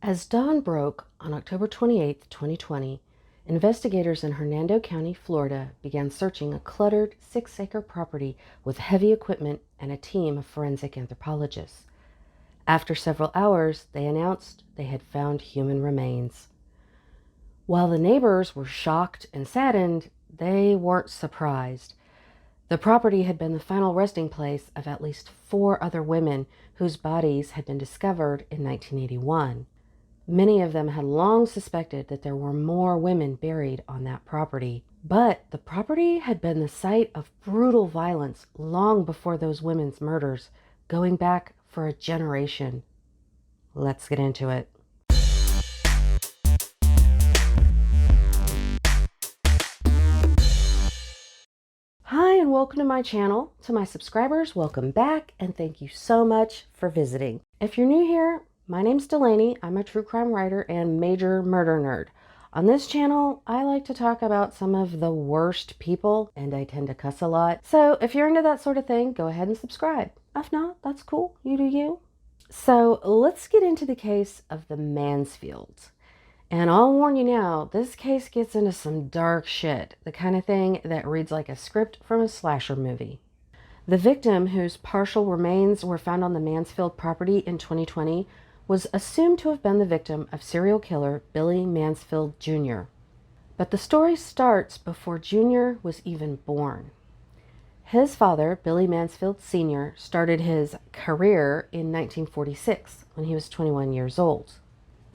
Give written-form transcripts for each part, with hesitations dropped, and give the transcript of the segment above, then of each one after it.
As dawn broke on October 28, 2020, investigators in Hernando County, Florida began searching a cluttered 6-acre property with heavy equipment and a team of forensic anthropologists. After several hours, they announced they had found human remains. While the neighbors were shocked and saddened, they weren't surprised. The property had been the final resting place of at least 4 other women whose bodies had been discovered in 1981. Many of them had long suspected that there were more women buried on that property. But the property had been the site of brutal violence long before those women's murders, going back for a generation. Let's get into it. Hi, and welcome to my channel. To my subscribers, welcome back, and thank you so much for visiting. If you're new here, my name's Delaney. I'm a true crime writer and major murder nerd. On this channel, I like to talk about some of the worst people, and I tend to cuss a lot. So if you're into that sort of thing, go ahead and subscribe. If not, that's cool. You do you. So let's get into the case of the Mansfields. And I'll warn you now, this case gets into some dark shit, the kind of thing that reads like a script from a slasher movie. The victim, whose partial remains were found on the Mansfield property in 2020, was assumed to have been the victim of serial killer Billy Mansfield Jr. But the story starts before Jr. was even born. His father, Billy Mansfield Sr., started his career in 1946 when he was 21 years old.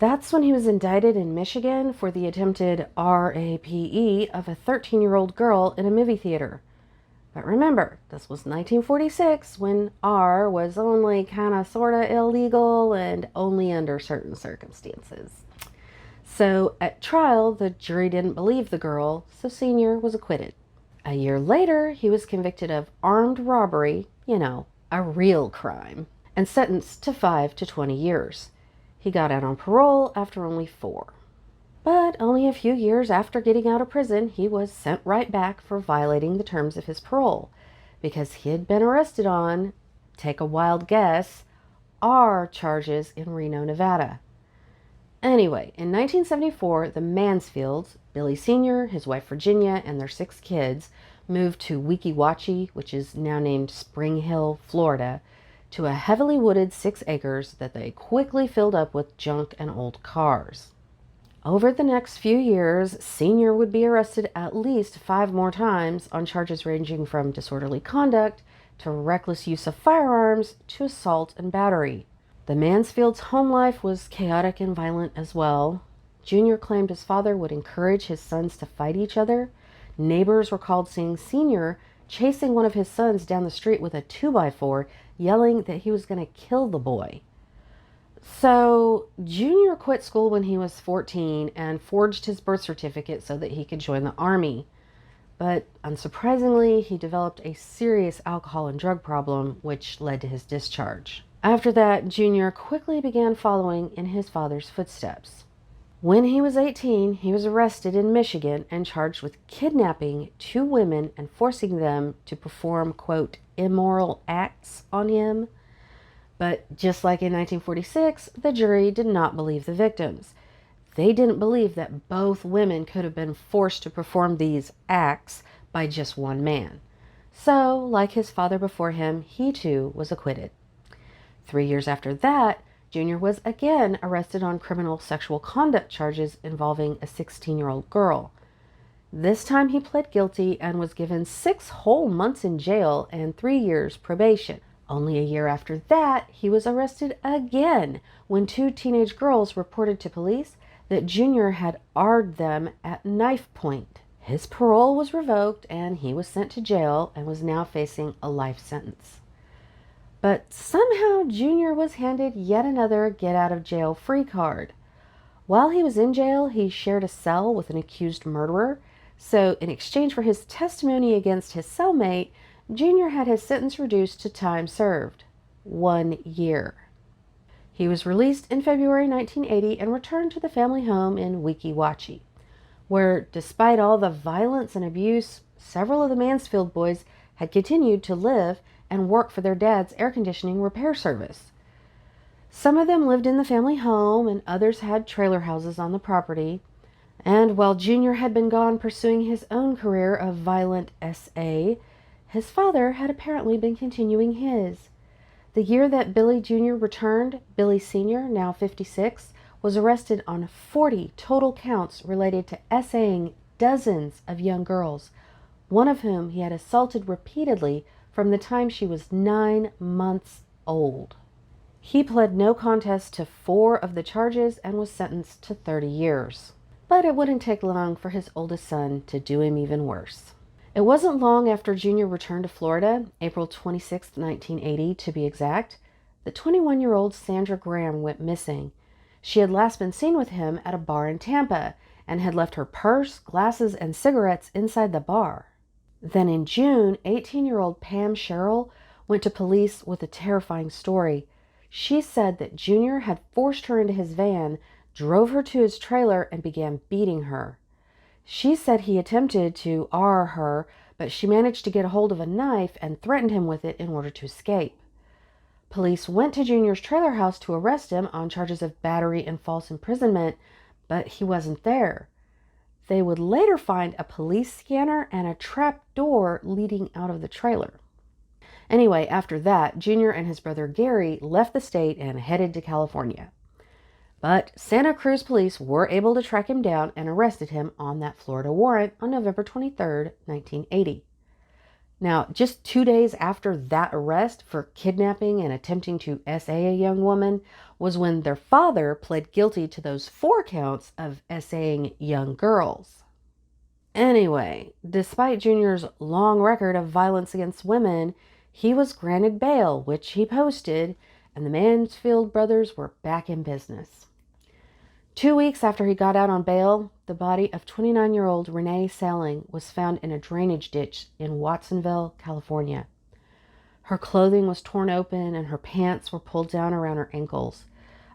That's when he was indicted in Michigan for the attempted rape of a 13-year-old girl in a movie theater. But remember, this was 1946 when R was only kind of sort of illegal and only under certain circumstances. So at trial, the jury didn't believe the girl, so Sr. was acquitted. A year later, he was convicted of armed robbery, a real crime, and sentenced to 5 to 20 years. He got out on parole after only 4. But only a few years after getting out of prison, he was sent right back for violating the terms of his parole, because he had been arrested on, take a wild guess, R charges in Reno, Nevada. Anyway, in 1974, the Mansfields, Billy Sr., his wife Virginia, and their 6 kids, moved to Weeki Wachee, which is now named Spring Hill, Florida, to a heavily wooded 6 acres that they quickly filled up with junk and old cars. Over the next few years, Sr. would be arrested at least 5 more times on charges ranging from disorderly conduct to reckless use of firearms to assault and battery. The Mansfields' home life was chaotic and violent as well. Jr. claimed his father would encourage his sons to fight each other. Neighbors recalled seeing Sr. chasing one of his sons down the street with a 2x4, yelling that he was going to kill the boy. So, Jr. quit school when he was 14 and forged his birth certificate so that he could join the Army. But unsurprisingly, he developed a serious alcohol and drug problem, which led to his discharge. After that, Jr. quickly began following in his father's footsteps. When he was 18, he was arrested in Michigan and charged with kidnapping 2 women and forcing them to perform, quote, immoral acts on him. But just like in 1946, the jury did not believe the victims. They didn't believe that both women could have been forced to perform these acts by just one man. So, like his father before him, he too was acquitted. 3 years after that, Jr. was again arrested on criminal sexual conduct charges involving a 16-year-old girl. This time he pled guilty and was given 6 whole months in jail and 3 years probation. Only a year after that, he was arrested again when 2 teenage girls reported to police that Jr. had R'd them at knife point. His parole was revoked and he was sent to jail and was now facing a life sentence. But somehow Jr. was handed yet another get-out-of-jail-free card. While he was in jail, he shared a cell with an accused murderer, so in exchange for his testimony against his cellmate, Jr. had his sentence reduced to time served, 1 year. He was released in February 1980 and returned to the family home in Weeki Wachee, where, despite all the violence and abuse, several of the Mansfield boys had continued to live and work for their dad's air conditioning repair service. Some of them lived in the family home and others had trailer houses on the property. And while Junior had been gone pursuing his own career of violent SA, his father had apparently been continuing his. The year that Billy Jr. returned, Billy Sr., now 56, was arrested on 40 total counts related to SAing dozens of young girls, one of whom he had assaulted repeatedly from the time she was 9 months old. He pled no contest to 4 of the charges and was sentenced to 30 years. But it wouldn't take long for his oldest son to do him even worse. It wasn't long after Junior returned to Florida, April 26, 1980 to be exact, that 21-year-old Sandra Graham went missing. She had last been seen with him at a bar in Tampa and had left her purse, glasses, and cigarettes inside the bar. Then in June, 18-year-old Pam Sherrill went to police with a terrifying story. She said that Junior had forced her into his van, drove her to his trailer, and began beating her. She said he attempted to R her, but she managed to get a hold of a knife and threatened him with it in order to escape. Police went to Junior's trailer house to arrest him on charges of battery and false imprisonment, but he wasn't there. They would later find a police scanner and a trap door leading out of the trailer. Anyway, after that, Junior and his brother Gary left the state and headed to California. But Santa Cruz police were able to track him down and arrested him on that Florida warrant on November 23, 1980. Now, just 2 days after that arrest for kidnapping and attempting to SA a young woman was when their father pled guilty to those 4 counts of SAing young girls. Anyway, despite Junior's long record of violence against women, he was granted bail, which he posted, and the Mansfield brothers were back in business. 2 weeks after he got out on bail, the body of 29-year-old Renee Selling was found in a drainage ditch in Watsonville, California. Her clothing was torn open and her pants were pulled down around her ankles.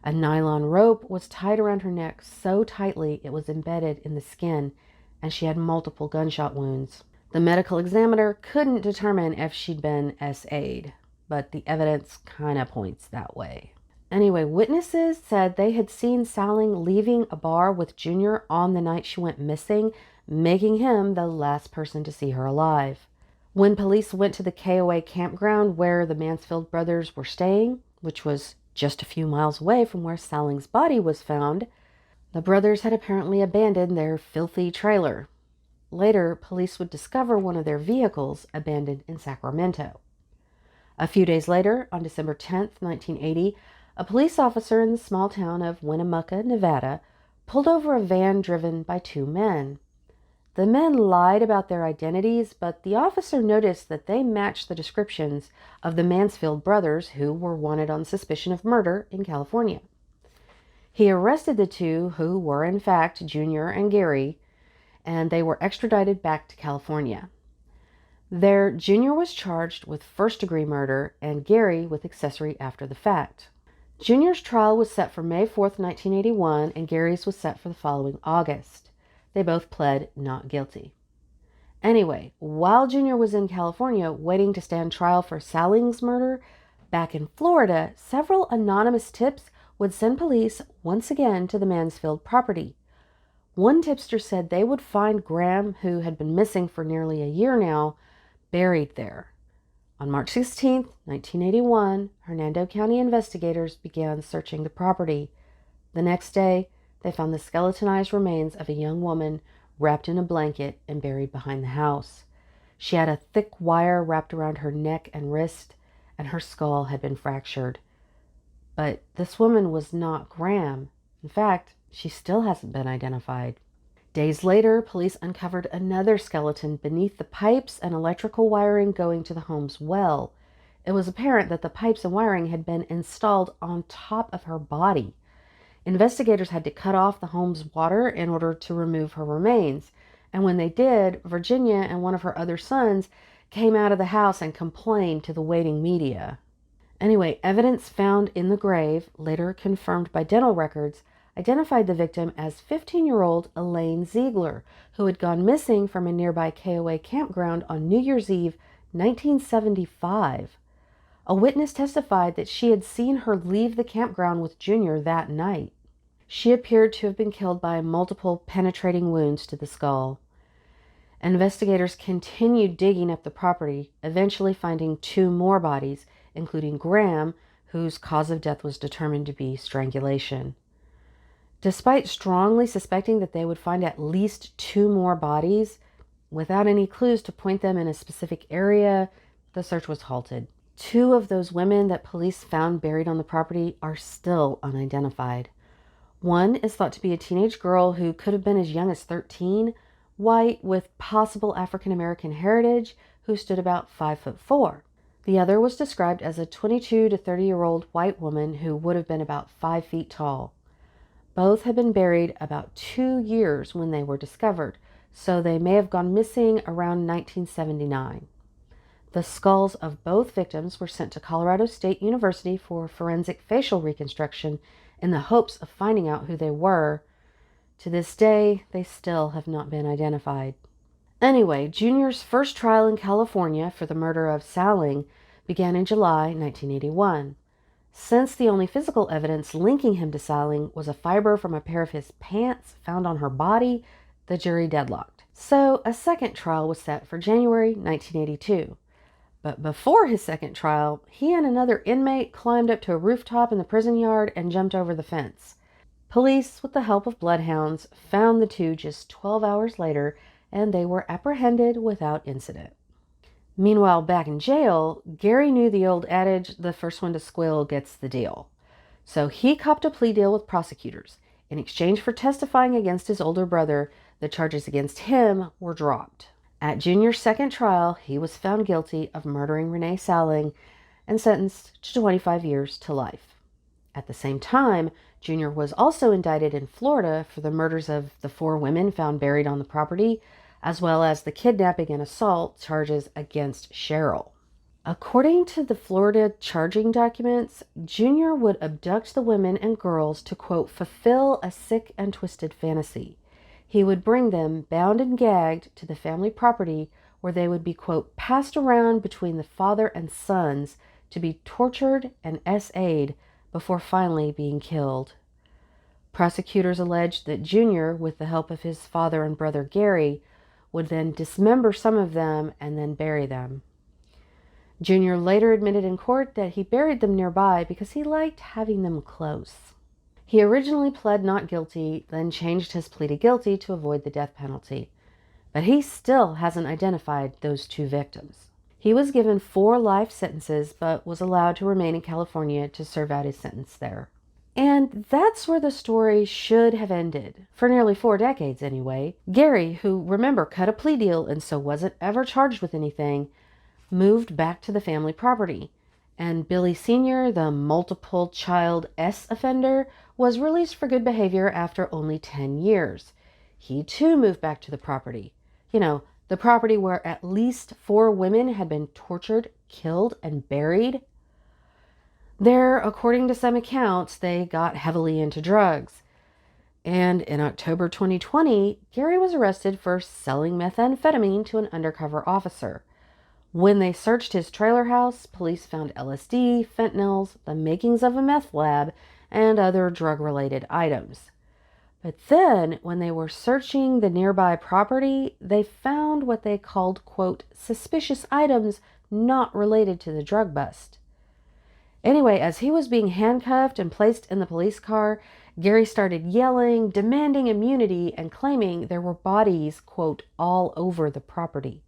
A nylon rope was tied around her neck so tightly it was embedded in the skin, and she had multiple gunshot wounds. The medical examiner couldn't determine if she'd been SA'd, but the evidence kind of points that way. Anyway, witnesses said they had seen Selling leaving a bar with Junior on the night she went missing, making him the last person to see her alive. When police went to the KOA campground where the Mansfield brothers were staying, which was just a few miles away from where Selling's body was found, the brothers had apparently abandoned their filthy trailer. Later, police would discover one of their vehicles abandoned in Sacramento. A few days later, on December 10, 1980, a police officer in the small town of Winnemucca, Nevada, pulled over a van driven by 2 men. The men lied about their identities, but the officer noticed that they matched the descriptions of the Mansfield brothers who were wanted on suspicion of murder in California. He arrested the 2 who were in fact Junior and Gary, and they were extradited back to California. There, Junior was charged with first-degree murder and Gary with accessory after the fact. Junior's trial was set for May 4, 1981, and Gary's was set for the following August. They both pled not guilty. Anyway, while Junior was in California waiting to stand trial for Selling's murder, back in Florida, several anonymous tips would send police once again to the Mansfield property. One tipster said they would find Graham, who had been missing for nearly a year now, buried there. On March 16, 1981, Hernando County investigators began searching the property. The next day, they found the skeletonized remains of a young woman wrapped in a blanket and buried behind the house. She had a thick wire wrapped around her neck and wrist, and her skull had been fractured. But this woman was not Graham. In fact, she still hasn't been identified. Days later, police uncovered another skeleton beneath the pipes and electrical wiring going to the home's well. It was apparent that the pipes and wiring had been installed on top of her body. Investigators had to cut off the home's water in order to remove her remains, and when they did, Virginia and one of her other sons came out of the house and complained to the waiting media. Anyway, evidence found in the grave, later confirmed by dental records, identified the victim as 15-year-old Elaine Ziegler, who had gone missing from a nearby KOA campground on New Year's Eve, 1975. A witness testified that she had seen her leave the campground with Jr. that night. She appeared to have been killed by multiple penetrating wounds to the skull. Investigators continued digging up the property, eventually finding 2 more bodies, including Graham, whose cause of death was determined to be strangulation. Despite strongly suspecting that they would find at least 2 more bodies, without any clues to point them in a specific area, the search was halted. 2 of those women that police found buried on the property are still unidentified. One is thought to be a teenage girl who could have been as young as 13, white with possible African American heritage, who stood about 5'4". The other was described as a 22 to 30-year-old white woman who would have been about 5 feet tall. Both had been buried about 2 years when they were discovered, so they may have gone missing around 1979. The skulls of both victims were sent to Colorado State University for forensic facial reconstruction in the hopes of finding out who they were. To this day, they still have not been identified. Anyway, Jr.'s first trial in California for the murder of Salling began in July 1981. Since the only physical evidence linking him to Salling was a fiber from a pair of his pants found on her body, the jury deadlocked. So a second trial was set for January 1982. But before his second trial, he and another inmate climbed up to a rooftop in the prison yard and jumped over the fence. Police, with the help of bloodhounds, found the 2 just 12 hours later, and they were apprehended without incident. Meanwhile, back in jail, Gary knew the old adage, the first one to squeal gets the deal. So he copped a plea deal with prosecutors. In exchange for testifying against his older brother, the charges against him were dropped. At Jr.'s second trial, he was found guilty of murdering Renee Salling and sentenced to 25 years to life. At the same time, Jr. was also indicted in Florida for the murders of the 4 women found buried on the property, as well as the kidnapping and assault charges against Cheryl. According to the Florida charging documents, Jr. would abduct the women and girls to, quote, fulfill a sick and twisted fantasy. He would bring them, bound and gagged, to the family property where they would be, quote, passed around between the father and sons to be tortured and SA'd before finally being killed. Prosecutors alleged that Jr., with the help of his father and brother Gary, would then dismember some of them and then bury them. Jr. later admitted in court that he buried them nearby because he liked having them close. He originally pled not guilty, then changed his plea to guilty to avoid the death penalty. But he still hasn't identified those 2 victims. He was given 4 life sentences, but was allowed to remain in California to serve out his sentence there. And that's where the story should have ended, for nearly 4 decades anyway. Gary, who, remember, cut a plea deal and so wasn't ever charged with anything, moved back to the family property. And Billy Sr., the multiple child S offender, was released for good behavior after only 10 years. He too moved back to the property. You know, the property where at least 4 women had been tortured, killed, and buried. There, according to some accounts, they got heavily into drugs. And in October 2020, Gary was arrested for selling methamphetamine to an undercover officer. When they searched his trailer house, police found LSD, fentanyls, the makings of a meth lab, and other drug-related items. But then, when they were searching the nearby property, they found what they called, quote, suspicious items not related to the drug bust. Anyway, as he was being handcuffed and placed in the police car, Gary started yelling, demanding immunity, and claiming there were bodies, quote, all over the property.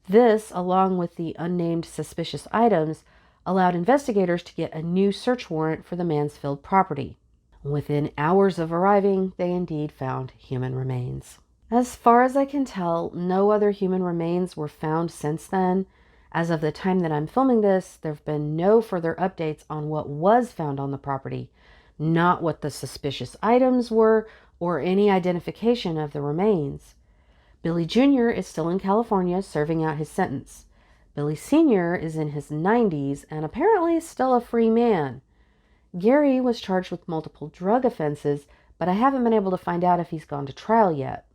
This, along with the unnamed suspicious items, allowed investigators to get a new search warrant for the Mansfield property. Within hours of arriving, they indeed found human remains. As far as I can tell, no other human remains were found since then. As of the time that I'm filming this, there have been no further updates on what was found on the property, not what the suspicious items were, or any identification of the remains. Billy Jr. is still in California serving out his sentence. Billy Sr. is in his 90s and apparently still a free man. Gary was charged with multiple drug offenses, but I haven't been able to find out if he's gone to trial yet.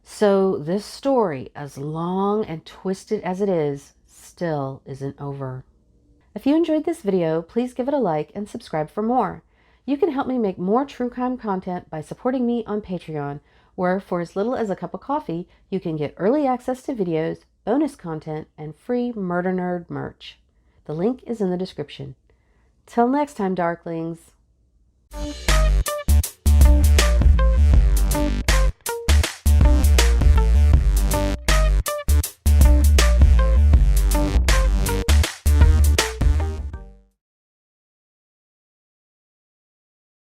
So this story, as long and twisted as it is, still isn't over. If you enjoyed this video, please give it a like and subscribe for more. You can help me make more true crime content by supporting me on Patreon, where for as little as a cup of coffee, you can get early access to videos, bonus content, and free Murder Nerd merch. The link is in the description. Till next time, Darklings.